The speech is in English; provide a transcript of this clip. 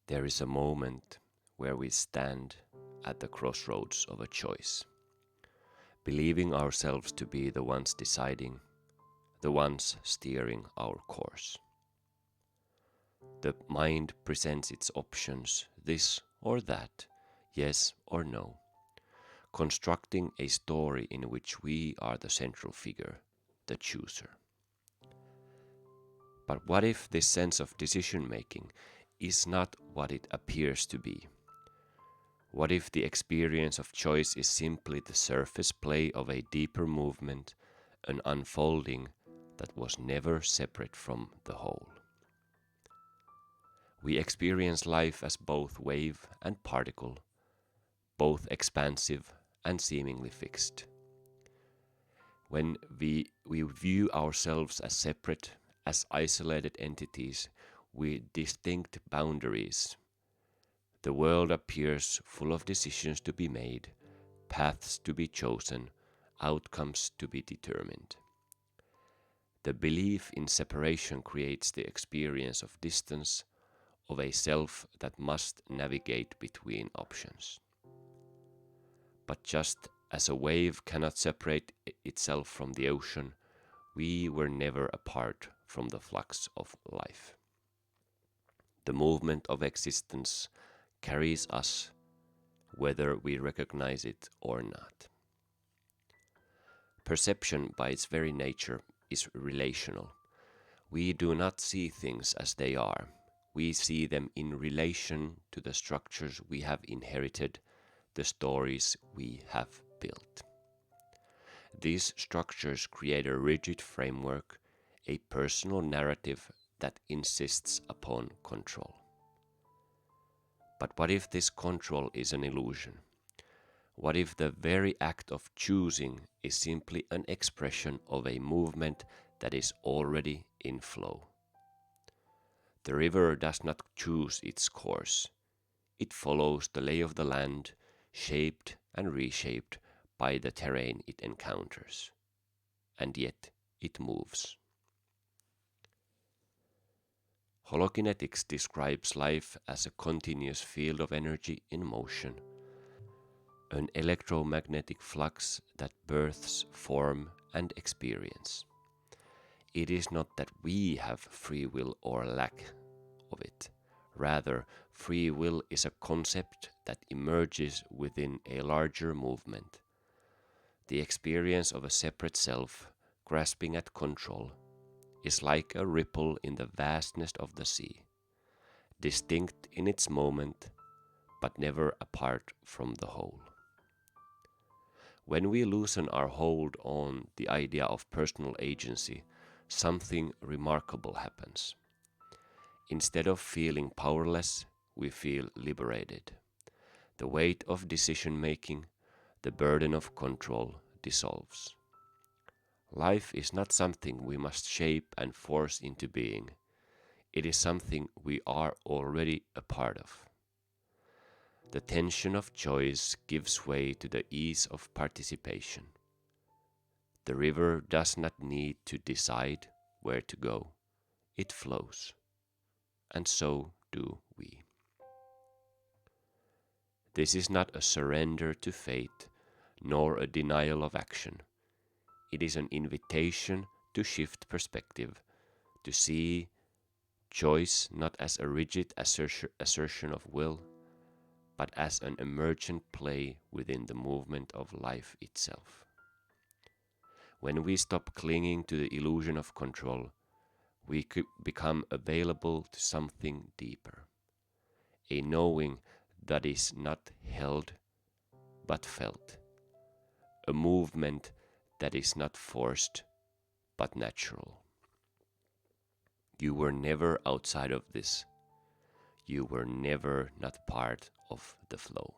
There is a moment where we stand at the crossroads of a choice, believing ourselves to be the ones deciding, the ones steering our course. The mind presents its options, this or that, yes or no, constructing a story in which we are the central figure, the chooser. But what if this sense of decision making is not what it appears to be? What if the experience of choice is simply the surface play of a deeper movement, an unfolding that was never separate from the whole? We experience life as both wave and particle, both expansive and seemingly fixed. When we view ourselves as separate, as isolated entities with distinct boundaries, the world appears full of decisions to be made, paths to be chosen, outcomes to be determined. The belief in separation creates the experience of distance, of a self that must navigate between options. But just as a wave cannot separate itself from the ocean, we were never apart from the flux of life. The movement of existence carries us, whether we recognize it or not. Perception, by its very nature, is relational. We do not see things as they are. We see them in relation to the structures we have inherited, the stories we have built. These structures create a rigid framework, a personal narrative that insists upon control. But what if this control is an illusion? What if the very act of choosing is simply an expression of a movement that is already in flow? The river does not choose its course. It follows the lay of the land, shaped and reshaped by the terrain it encounters. And yet it moves. Holokinetics describes life as a continuous field of energy in motion, an electromagnetic flux that births form and experience. It is not that we have free will or lack of it. Rather, free will is a concept that emerges within a larger movement. The experience of a separate self, grasping at control, is like a ripple in the vastness of the sea, distinct in its moment, but never apart from the whole. When we loosen our hold on the idea of personal agency, something remarkable happens. Instead of feeling powerless, we feel liberated. The weight of decision-making, the burden of control dissolves. Life is not something we must shape and force into being. It is something we are already a part of. The tension of choice gives way to the ease of participation. The river does not need to decide where to go. It flows. And so do we. This is not a surrender to fate, nor a denial of action. It is an invitation to shift perspective, to see choice not as a rigid assertion of will, but as an emergent play within the movement of life itself. When we stop clinging to the illusion of control, we could become available to something deeper, a knowing that is not held but felt, a movement that is not forced but natural. You were never outside of this. You were never not part of the flow.